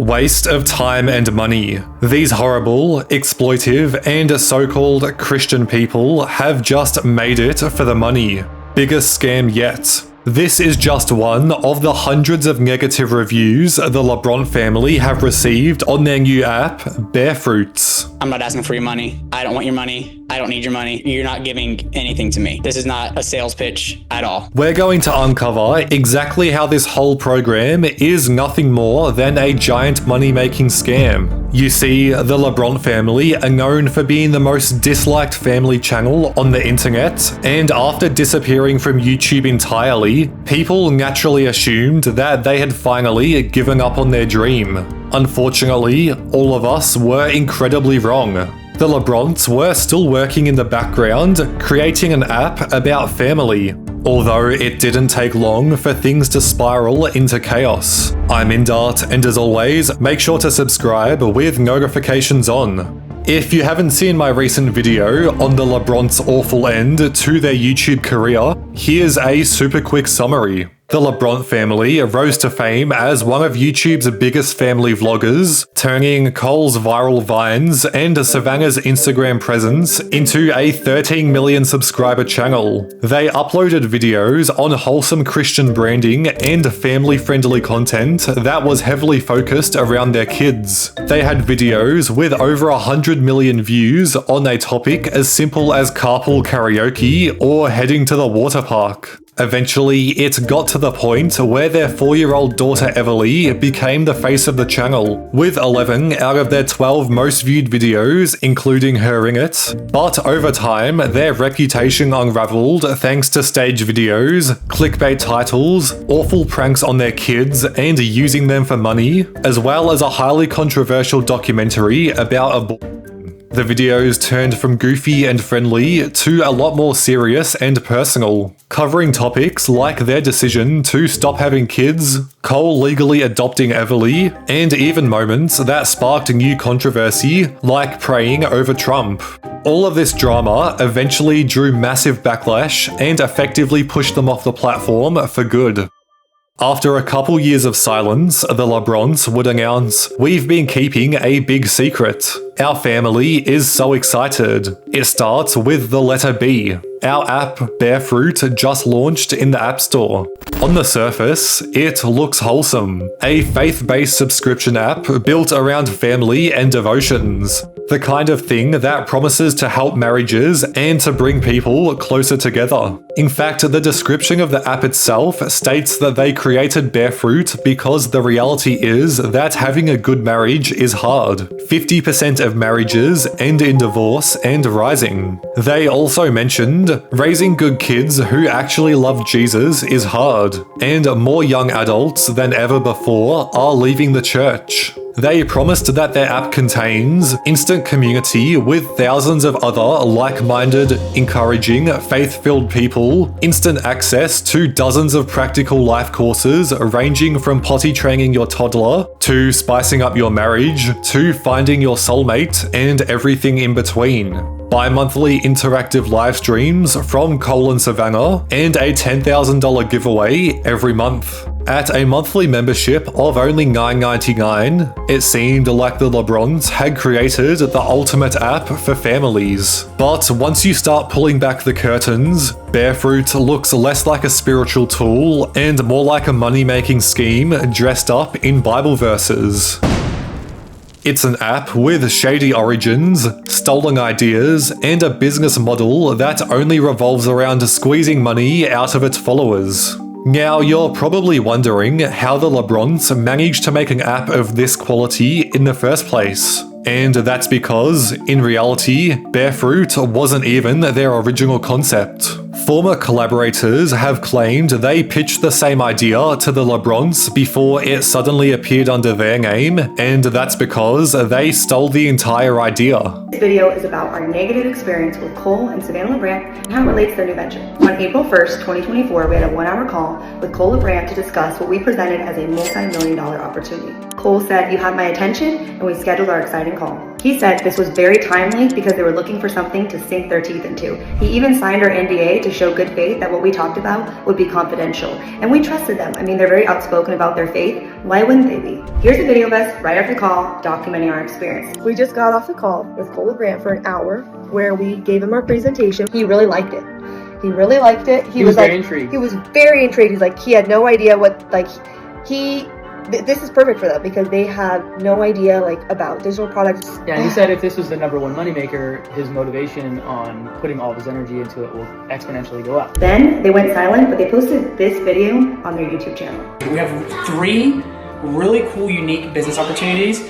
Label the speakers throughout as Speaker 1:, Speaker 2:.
Speaker 1: waste of time and money. These horrible, exploitive, and so-called Christian people have just made it for the money. Biggest scam yet. This is just one of the hundreds of negative reviews the LaBrant family have received on their new app, Barefruit.
Speaker 2: I'm not asking for your money. I don't want your money. I don't need your money. You're not giving anything to me. This is not a sales pitch at all.
Speaker 1: We're going to uncover exactly how this whole program is nothing more than a giant money-making scam. You see, the LaBrant family are known for being the most disliked family channel on the internet, and after disappearing from YouTube entirely, people naturally assumed that they had finally given up on their dream. Unfortunately, all of us were incredibly wrong. The LaBrants were still working in the background, creating an app about family, although it didn't take long for things to spiral into chaos. I'm Indart, and as always, make sure to subscribe with notifications on. If you haven't seen my recent video on the LaBrants' awful end to their YouTube career, here's a super quick summary. The LaBrant family rose to fame as one of YouTube's biggest family vloggers, turning Cole's viral vines and Savannah's Instagram presence into a 13 million subscriber channel. They uploaded videos on wholesome Christian branding and family-friendly content that was heavily focused around their kids. They had videos with over 100 million views on a topic as simple as carpool karaoke or heading to the water park. Eventually, it got to the point where their 4-year-old daughter Everly became the face of the channel, with 11 out of their 12 most viewed videos including her in it. But over time, their reputation unraveled thanks to stage videos, clickbait titles, awful pranks on their kids and using them for money, as well as a highly controversial documentary about abortion. The videos turned from goofy and friendly to a lot more serious and personal, covering topics like their decision to stop having kids, Cole legally adopting Everly, and even moments that sparked new controversy like praying over Trump. All of this drama eventually drew massive backlash and effectively pushed them off the platform for good. After a couple years of silence, the LaBrants would announce, "We've been keeping a big secret. Our family is so excited. It starts with the letter B. Our app, Barefruit, just launched in the App Store. On the surface, it looks wholesome. A faith-based subscription app built around family and devotions. The kind of thing that promises to help marriages and to bring people closer together. In fact, the description of the app itself states that they created Barefruit because the reality is that having a good marriage is hard. 50% of marriages end in divorce and rising. They also mentioned raising good kids who actually love Jesus is hard, and more young adults than ever before are leaving the church. They promised that their app contains instant community with thousands of other like-minded, encouraging, faith-filled people, instant access to dozens of practical life courses ranging from potty training your toddler, to spicing up your marriage, to finding your soulmate, and everything in between. Bi-monthly interactive live streams from Cole and Savannah, and a $10,000 giveaway every month. At a monthly membership of only $9.99, it seemed like the LaBrants had created the ultimate app for families. But once you start pulling back the curtains, Barefruit looks less like a spiritual tool and more like a money-making scheme dressed up in Bible verses. It's an app with shady origins, stolen ideas, and a business model that only revolves around squeezing money out of its followers. Now, you're probably wondering how the LaBrants managed to make an app of this quality in the first place. And that's because, in reality, Barefruit wasn't even their original concept. Former collaborators have claimed they pitched the same idea to the LaBrants before it suddenly appeared under their name, and that's because they stole the entire idea.
Speaker 3: This video is about our negative experience with Cole and Savannah LaBrant and how it relates to their new venture. On April 1st, 2024, we had a 1-hour call with Cole LaBrant to discuss what we presented as a multi-million-dollar opportunity. Cole said, "You have my attention," and we scheduled our exciting call. He said this was very timely because they were looking for something to sink their teeth into. He even signed our NDA to show good faith that what we talked about would be confidential. And we trusted them. I mean, they're very outspoken about their faith. Why wouldn't they be? Here's a video of us right after the call documenting our experience. We just got off the call with Cole LaBrant for an hour where we gave him our presentation. He really liked it. He really liked it.
Speaker 4: He was very intrigued.
Speaker 3: He was very intrigued. He's like, he had no idea what, like, this is perfect for them because they have no idea like about digital products.
Speaker 4: Yeah, he said if this was the number one moneymaker, his motivation on putting all of his energy into it will exponentially go up.
Speaker 3: Then they went silent, but they posted this video on their YouTube channel.
Speaker 5: We have 3 really cool, unique business opportunities.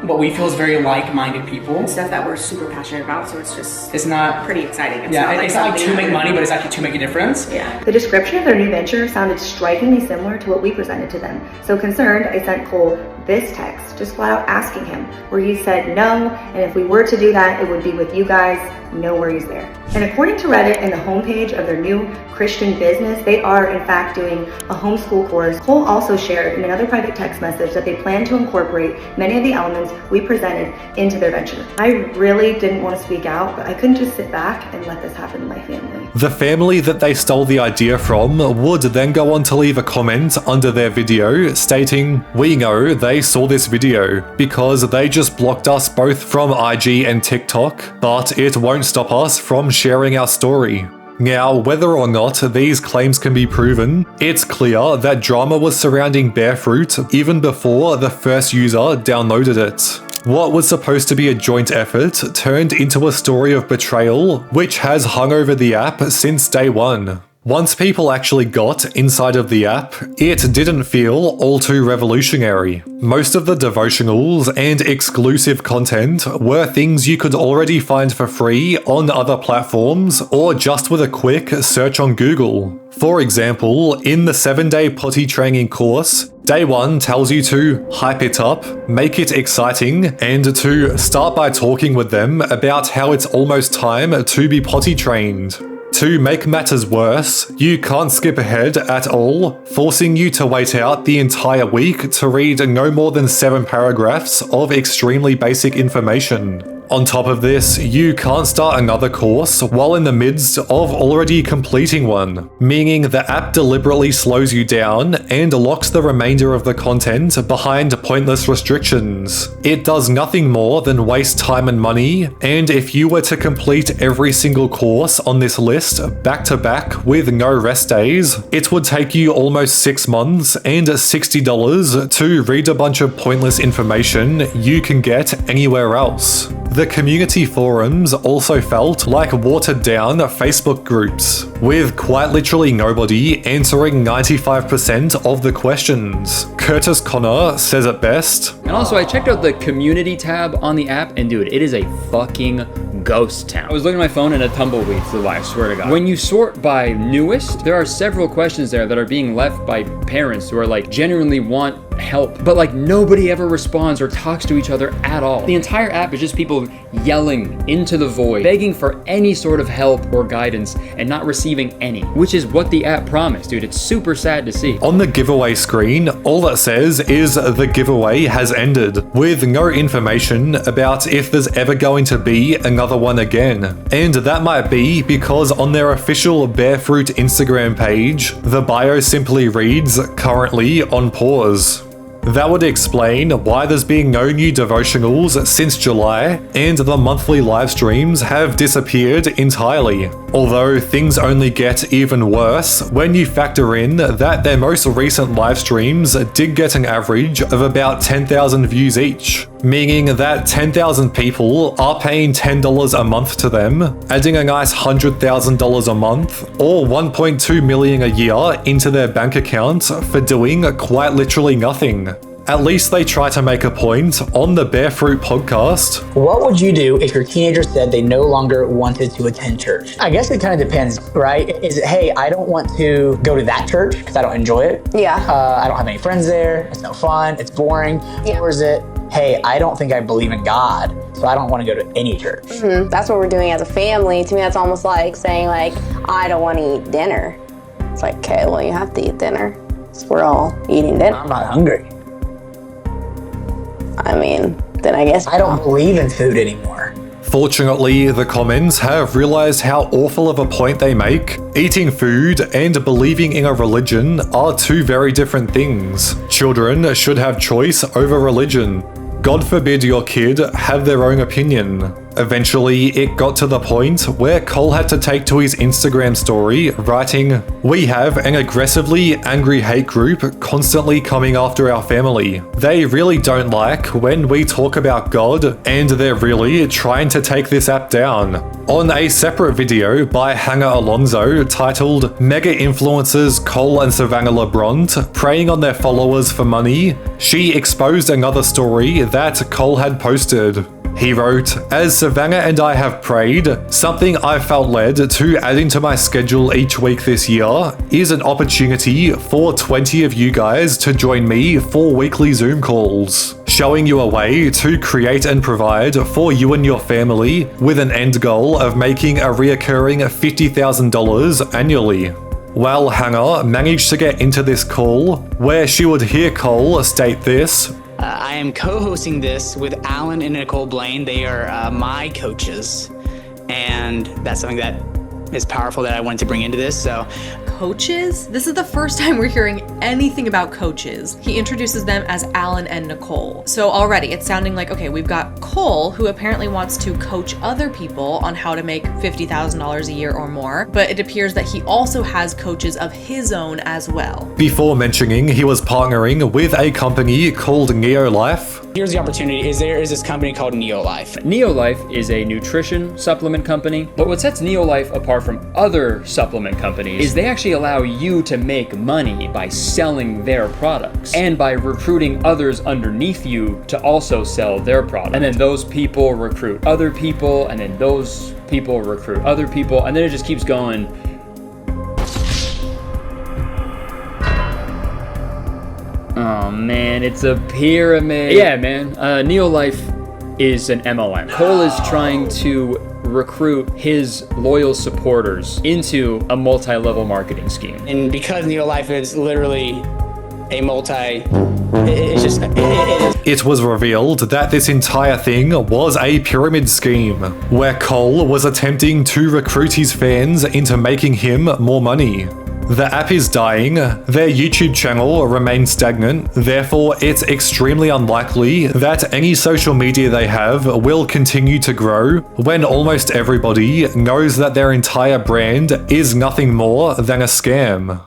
Speaker 5: What we feel is very like-minded people.
Speaker 6: Stuff that we're super passionate about, so
Speaker 5: It's not
Speaker 6: pretty exciting.
Speaker 5: It's not like to make money, but it's actually to make a difference.
Speaker 6: Yeah.
Speaker 3: The description of their new venture sounded strikingly similar to what we presented to them. So concerned, I sent Cole this text, just flat out asking him, where he said no, and if we were to do that, it would be with you guys, no worries there. And according to Reddit and the homepage of their new Christian business, they are in fact doing a homeschool course. Cole also shared in another private text message that they plan to incorporate many of the elements we presented into their venture. I really didn't want to speak out, but I couldn't just sit back and let this happen to my family.
Speaker 1: The family that they stole the idea from would then go on to leave a comment under their video stating, "We know they saw this video because they just blocked us both from IG and TikTok, but it won't stop us from sharing our story." Now, whether or not these claims can be proven, it's clear that drama was surrounding Barefruit even before the first user downloaded it. What was supposed to be a joint effort turned into a story of betrayal, which has hung over the app since day one. Once people actually got inside of the app, it didn't feel all too revolutionary. Most of the devotionals and exclusive content were things you could already find for free on other platforms or just with a quick search on Google. For example, in the 7-day potty training course, Day 1 tells you to hype it up, make it exciting, and to start by talking with them about how it's almost time to be potty trained. To make matters worse, you can't skip ahead at all, forcing you to wait out the entire week to read no more than 7 paragraphs of extremely basic information. On top of this, you can't start another course while in the midst of already completing one, meaning the app deliberately slows you down and locks the remainder of the content behind pointless restrictions. It does nothing more than waste time and money, and if you were to complete every single course on this list back to back with no rest days, it would take you almost 6 months and $60 to read a bunch of pointless information you can get anywhere else. The community forums also felt like watered down Facebook groups, with quite literally nobody answering 95% of the questions. Curtis Connor says it best.
Speaker 7: And also, I checked out the community tab on the app, and dude, it is a fucking ghost town. I was looking at my phone and a tumbleweed flew by, I swear to God. When you sort by newest, there are several questions there that are being left by parents who are like genuinely want help, but like nobody ever responds or talks to each other at all. The entire app is just people yelling into the void, begging for any sort of help or guidance and not receiving any, which is what the app promised, dude. It's super sad to see.
Speaker 1: On the giveaway screen, all it says is the giveaway has ended, with no information about if there's ever going to be another one again. And that might be because on their official Barefruit Instagram page, the bio simply reads, "currently on pause." That would explain why there's been no new devotionals since July, and the monthly live streams have disappeared entirely. Although things only get even worse when you factor in that their most recent live streams did get an average of about 10,000 views each, meaning that 10,000 people are paying $10 a month to them, adding a nice $100,000 a month, or $1.2 million a year into their bank account for doing quite literally nothing. At least they try to make a point on the Barefruit podcast.
Speaker 8: What would you do if your teenager said they no longer wanted to attend church? I guess it kind of depends, right? Is it, hey, I don't want to go to that church because I don't enjoy it?
Speaker 6: Yeah.
Speaker 8: I don't have any friends there. It's no fun. It's boring.
Speaker 6: Yeah.
Speaker 8: Or is it, hey, I don't think I believe in God, so I don't want to go to any church?
Speaker 9: Mm-hmm. That's what we're doing as a family. To me, that's almost like saying, like, I don't want to eat dinner. It's like, okay, well, you have to eat dinner. So we're all eating dinner.
Speaker 8: I'm not hungry.
Speaker 9: I mean, then I guess
Speaker 8: I don't believe in food anymore.
Speaker 1: Fortunately, the comments have realized how awful of a point they make. Eating food and believing in a religion are two very different things. Children should have choice over religion. God forbid your kid have their own opinion. Eventually, it got to the point where Cole had to take to his Instagram story, writing, "We have an aggressively angry hate group constantly coming after our family. They really don't like when we talk about God, and they're really trying to take this app down." On a separate video by Hannah Alonso titled "Mega Influencers Cole and Savannah LaBrant Preying on Their Followers for Money," she exposed another story that Cole had posted. He wrote, "As Savannah and I have prayed, something I felt led to add into my schedule each week this year is an opportunity for 20 of you guys to join me for weekly Zoom calls, showing you a way to create and provide for you and your family with an end goal of making a reoccurring $50,000 annually." Well, Hannah managed to get into this call, where she would hear Cole state this,
Speaker 2: I am co-hosting this with Alan and Nicole Blaine. They are my coaches, and that's something that is powerful that I wanted to bring into this. So,
Speaker 6: Coaches? This is the first time we're hearing anything about coaches. He introduces them as Alan and Nicole. So already it's sounding like, okay, we've got Cole, who apparently wants to coach other people on how to make $50,000 a year or more, but it appears that he also has coaches of his own as well.
Speaker 1: before mentioning he was partnering with a company called Neolife.
Speaker 2: here's the opportunity. There is this company called Neolife.
Speaker 7: Neolife is a nutrition supplement company, but what sets Neolife apart from other supplement companies is they actually allow you to make money by selling their products and by recruiting others underneath you to also sell their product. And then those people recruit other people, and then those people recruit other people, and then it just keeps going. Oh man, it's a pyramid. Yeah, man. Neolife is an MLM. Cole is trying to recruit his loyal supporters into a multi-level marketing scheme.
Speaker 2: And because Neolife is literally a
Speaker 1: It was revealed that this entire thing was a pyramid scheme, where Cole was attempting to recruit his fans into making him more money. The app is dying, their YouTube channel remains stagnant, therefore it's extremely unlikely that any social media they have will continue to grow when almost everybody knows that their entire brand is nothing more than a scam.